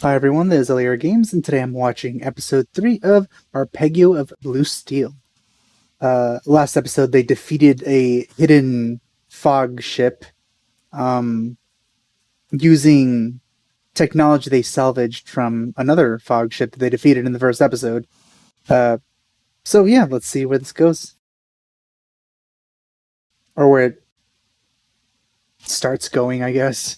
Hi everyone, this is LAR Games, and today I'm watching episode 3 of Arpeggio of Blue Steel. Last episode they defeated a hidden fog ship using technology they salvaged from another fog ship that they defeated in the first episode. So yeah, let's see where this goes. Or where it starts going, I guess.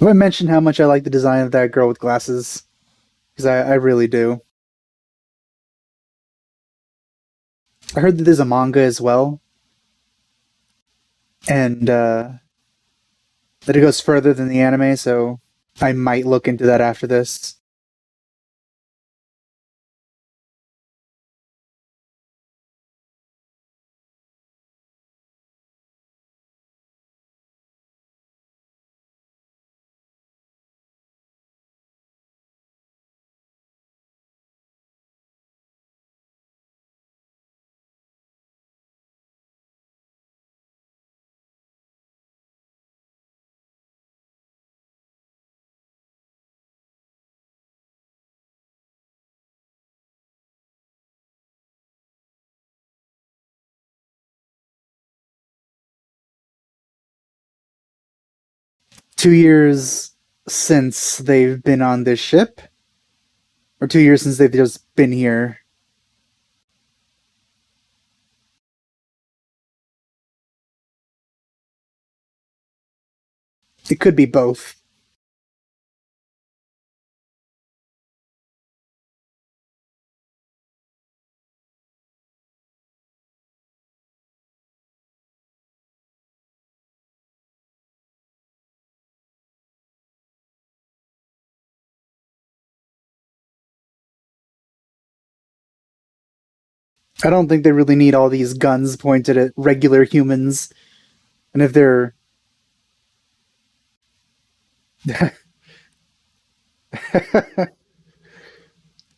I want to mention how much I like the design of that girl with glasses, because I really do. I heard that there's a manga as well, and that it goes further than the anime, so I might look into that after this. Two years since they've been on this ship, or 2 years since they've just been here. It could be both. I don't think they really need all these guns pointed at regular humans. And if they're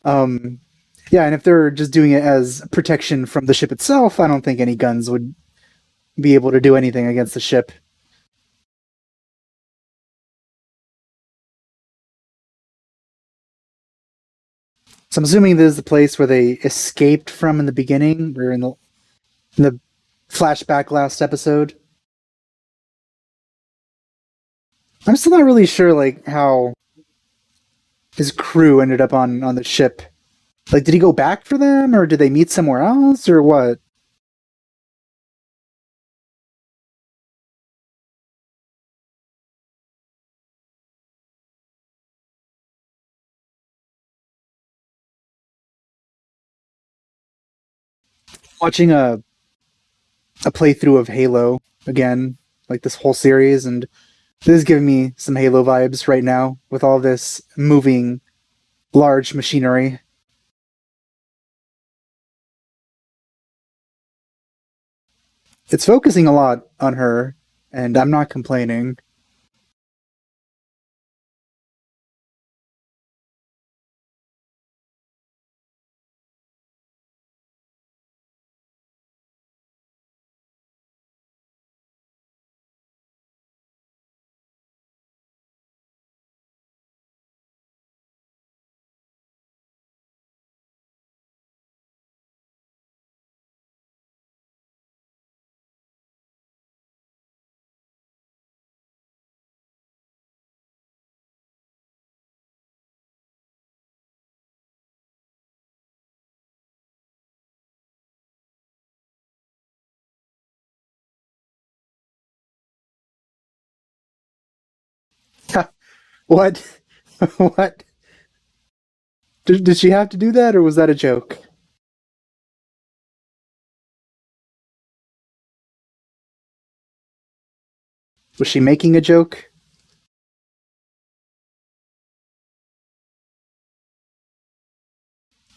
um yeah, and if they're just doing it as protection from the ship itself, I don't think any guns would be able to do anything against the ship. So I'm assuming this is the place where they escaped from in the beginning, or in the flashback last episode. I'm still not really sure like how his crew ended up on the ship. Like, did he go back for them, or did they meet somewhere else, or what? Watching a playthrough of Halo again, like this whole series, and this is giving me some Halo vibes right now with all this moving large machinery. It's focusing a lot on her, and I'm not complaining. What? What? Did she have to do that, or was that a joke? Was she making a joke?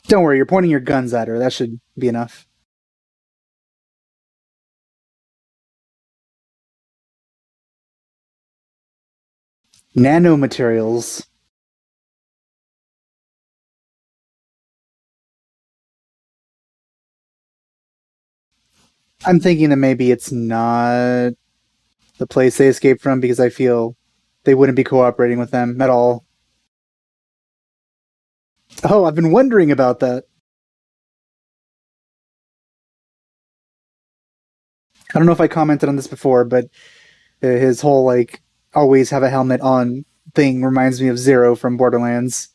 Don't worry, you're pointing your guns at her. That should be enough. Nanomaterials. I'm thinking that maybe it's not the place they escaped from because I feel they wouldn't be cooperating with them at all. Oh, I've been wondering about that. I don't know if I commented on this before, but his whole like always have a helmet on thing reminds me of Zero from Borderlands.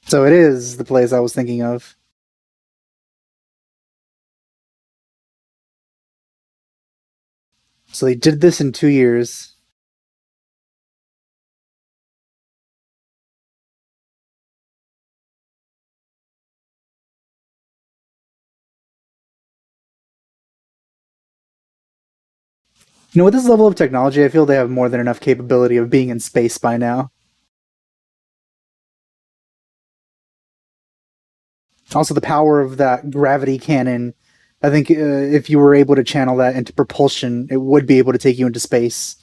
So it is the place I was thinking of. So they did this in 2 years. You know, with this level of technology, I feel they have more than enough capability of being in space by now. Also, the power of that gravity cannon. I think if you were able to channel that into propulsion, it would be able to take you into space.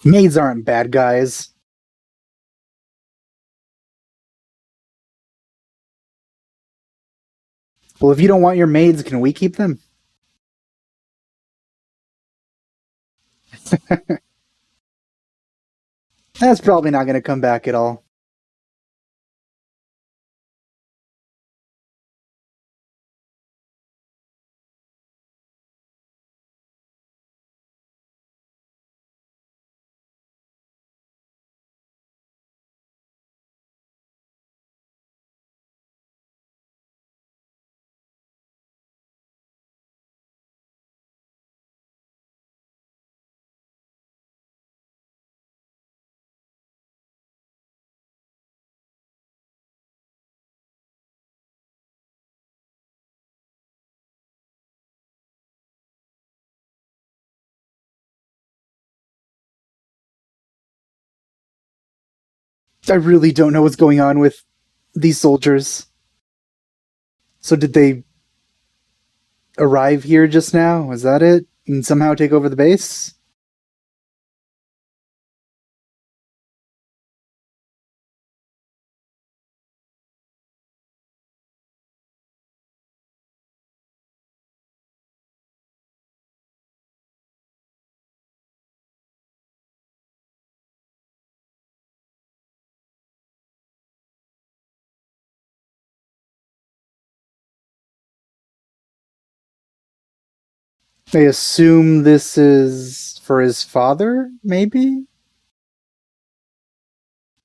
Maids aren't bad guys. Well, if you don't want your maids, can we keep them? That's probably not going to come back at all. I really don't know what's going on with these soldiers. So did they arrive here just now? Was that it? And somehow take over the base? I assume this is for his father, maybe?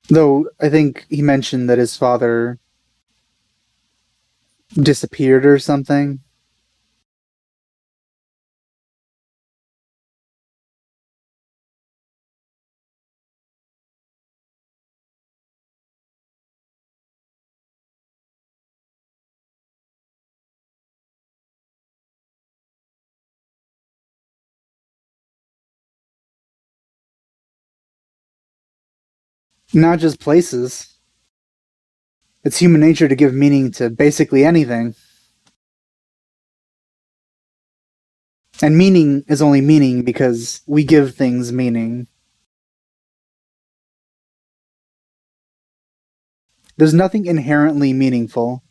Though I think he mentioned that his father disappeared or something. Not just places. It's human nature to give meaning to basically anything. And meaning is only meaning because we give things meaning. There's nothing inherently meaningful.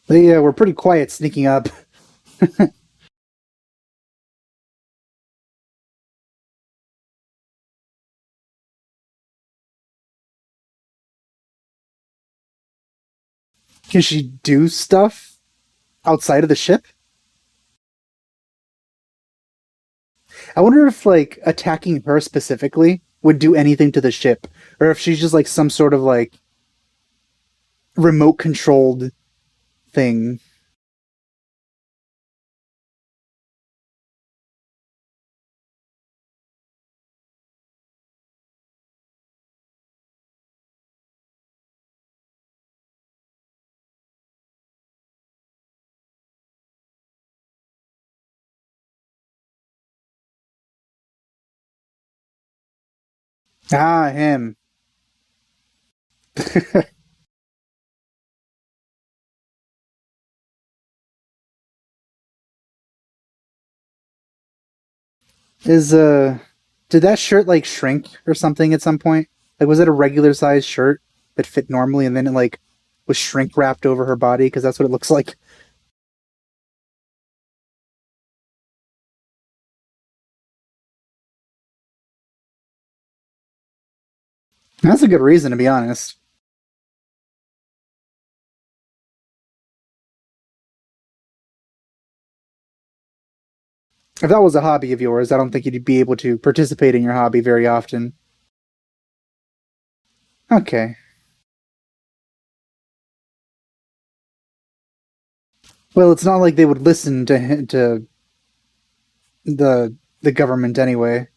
But yeah, we're pretty quiet sneaking up. Can she do stuff outside of the ship? I wonder if like attacking her specifically would do anything to the ship, or if she's just like some sort of like remote controlled thing. Ah, him. Is did that shirt like shrink or something at some point? Like was it a regular size shirt that fit normally and then it like was shrink wrapped over her body because that's what it looks like. That's a good reason to be honest. If that was a hobby of yours, I don't think you'd be able to participate in your hobby very often. Okay. Well, it's not like they would listen to the government anyway.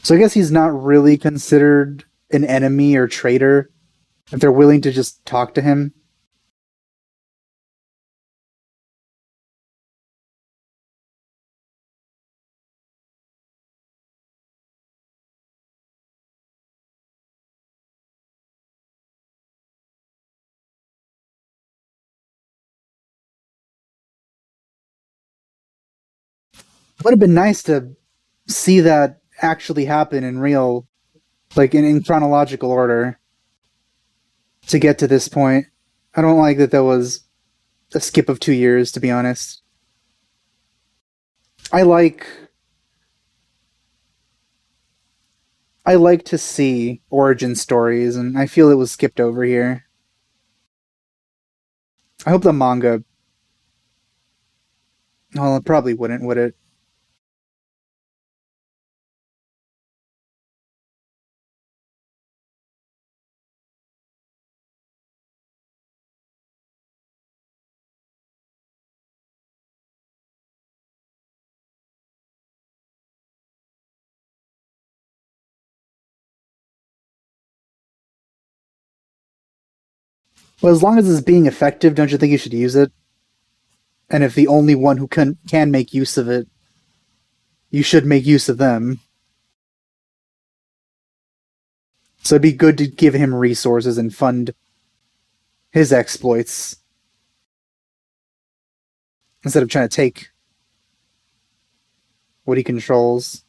So I guess he's not really considered an enemy or traitor if they're willing to just talk to him. It would have been nice to see that actually happen in real, like in chronological order to get to this point. I don't like that there was a skip of 2 years, to be honest. I like I like to see origin stories, and I feel it was skipped over here. I hope the manga. Well, it probably wouldn't, would it? Well, as long as it's being effective, don't you think you should use it? And if the only one who can make use of it, you should make use of them. So it'd be good to give him resources and fund his exploits instead of trying to take what he controls.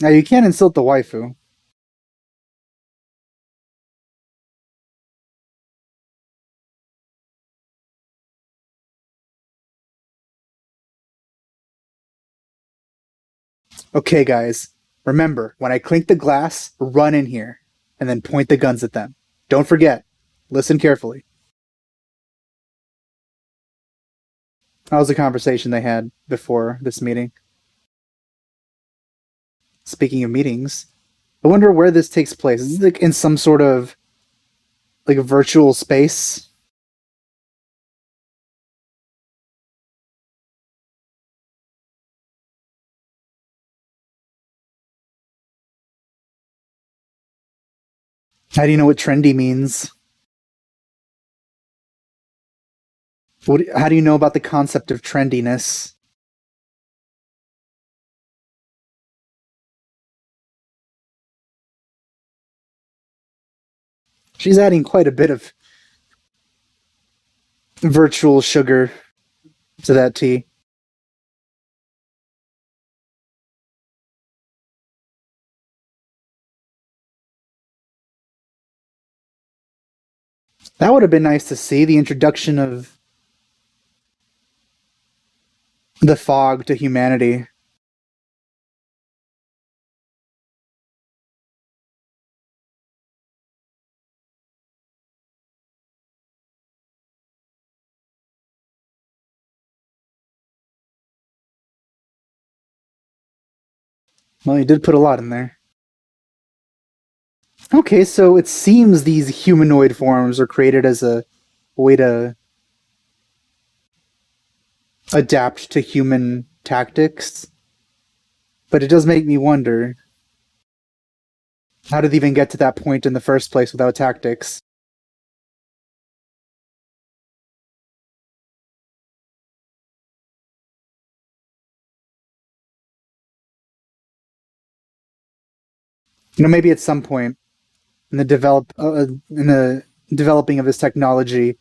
Now you can't insult the waifu. Okay, guys, remember when I clink the glass, run in here and then point the guns at them. Don't forget. Listen carefully. That was a conversation they had before this meeting. Speaking of meetings, I wonder where this takes place. Is it like in some sort of like a virtual space? How do you know what trendy means? How do you know about the concept of trendiness? She's adding quite a bit of virtual sugar to that tea. That would have been nice to see the introduction of the fog to humanity. Well, you did put a lot in there. Okay, so it seems these humanoid forms are created as a way to adapt to human tactics. But it does make me wonder how did they even get to that point in the first place without tactics? Maybe at some point in the developing of this technology,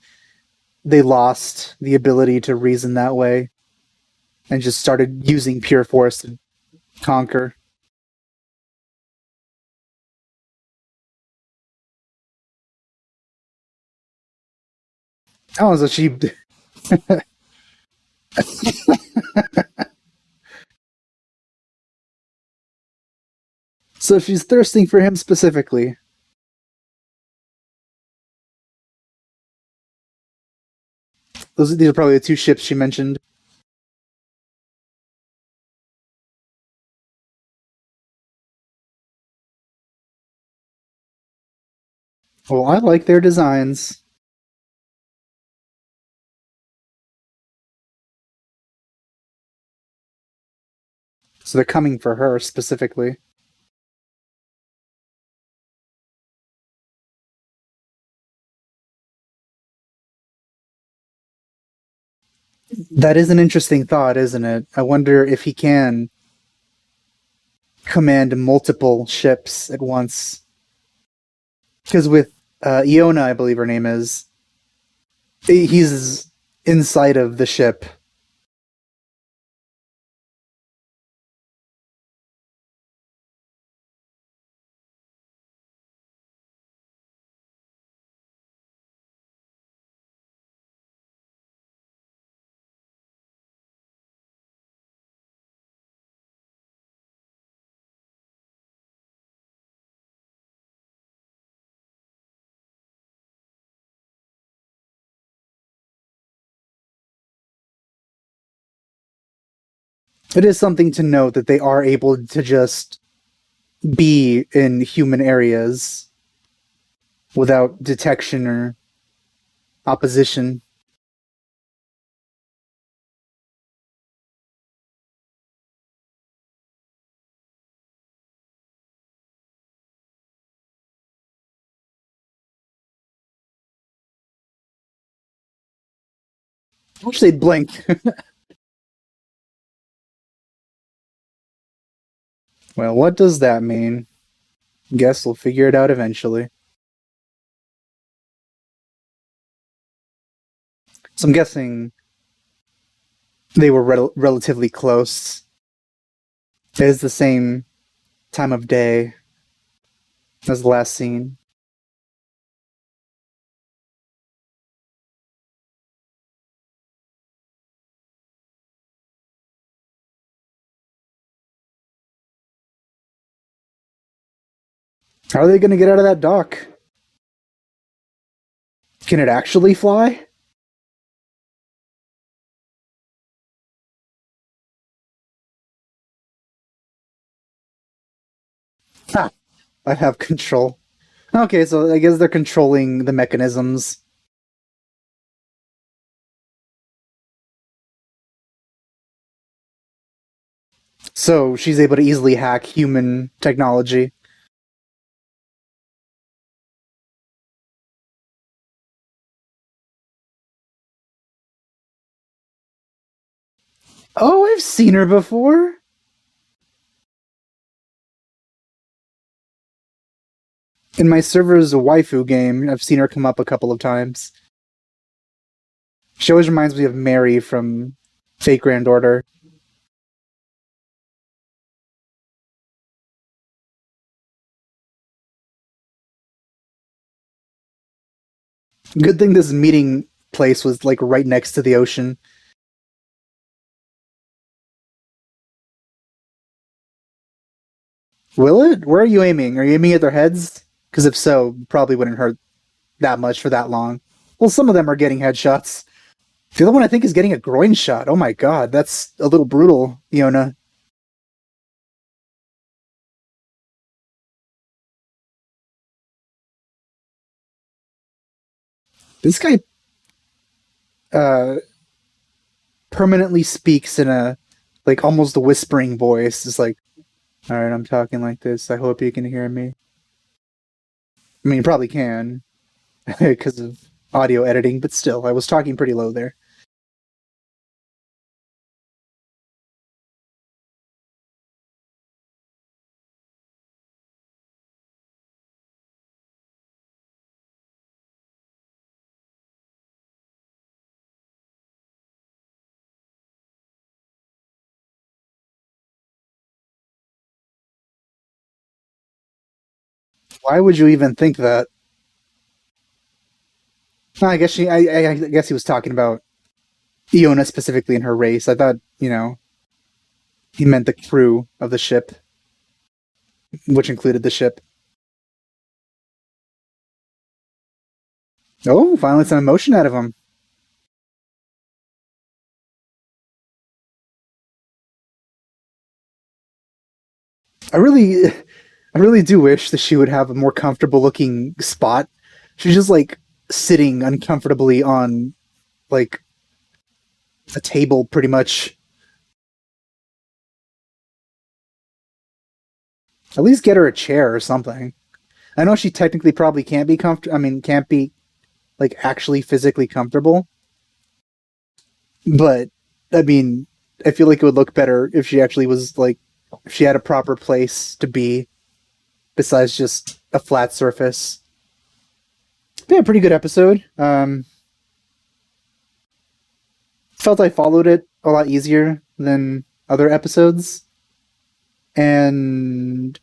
they lost the ability to reason that way and just started using pure force to conquer. Oh, so she. So she's thirsting for him specifically. These are probably the two ships she mentioned. Well, I like their designs. So they're coming for her specifically. That is an interesting thought, isn't it? I wonder if he can command multiple ships at once. Because with Iona, I believe her name is, he's inside of the ship. It is something to note that they are able to just be in human areas without detection or opposition. I wish they'd blink. Well, what does that mean? Guess we'll figure it out eventually. So I'm guessing they were relatively close. It is the same time of day as the last scene. How are they going to get out of that dock? Can it actually fly? Ha! I have control. Okay, so I guess they're controlling the mechanisms. So she's able to easily hack human technology. Oh, I've seen her before. In my server's waifu game, I've seen her come up a couple of times. She always reminds me of Mary from Fate Grand Order. Good thing this meeting place was like right next to the ocean. Will it? Where are you aiming? Are you aiming at their heads? Because if so, probably wouldn't hurt that much for that long. Well, some of them are getting headshots. The other one I think is getting a groin shot. Oh my god, that's a little brutal, Iona. This guy uh, permanently speaks in a like almost a whispering voice. It's like, all right, I'm talking like this. I hope you can hear me. I mean, you probably can because of audio editing, but still, I was talking pretty low there. Why would you even think that? No, I guess he was talking about Iona specifically in her race. I thought, he meant the crew of the ship, which included the ship. Oh, finally some emotion out of him. I really, I really do wish that she would have a more comfortable looking spot. She's just like sitting uncomfortably on like a table, pretty much. At least get her a chair or something. I know she technically probably can't be comfortable. I mean, can't be like actually physically comfortable. But I mean, I feel like it would look better if she actually was like, if she had a proper place to be besides just a flat surface. Yeah, pretty good episode. Felt I followed it a lot easier than other episodes, and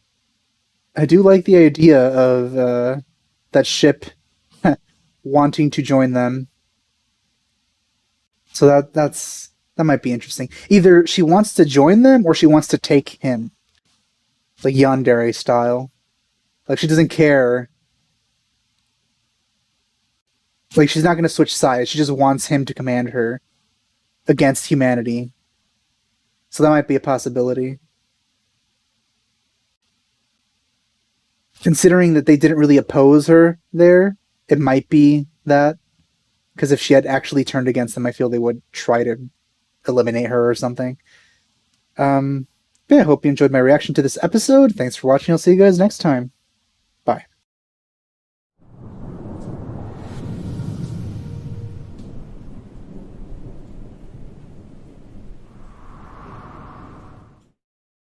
I do like the idea of that ship wanting to join them. So that might be interesting. Either she wants to join them or she wants to take him, like Yandere style. Like she doesn't care. Like she's not going to switch sides. She just wants him to command her against humanity. So that might be a possibility. Considering that they didn't really oppose her there, it might be that. Because if she had actually turned against them, I feel they would try to eliminate her or something. Yeah, I hope you enjoyed my reaction to this episode. Thanks for watching. I'll see you guys next time.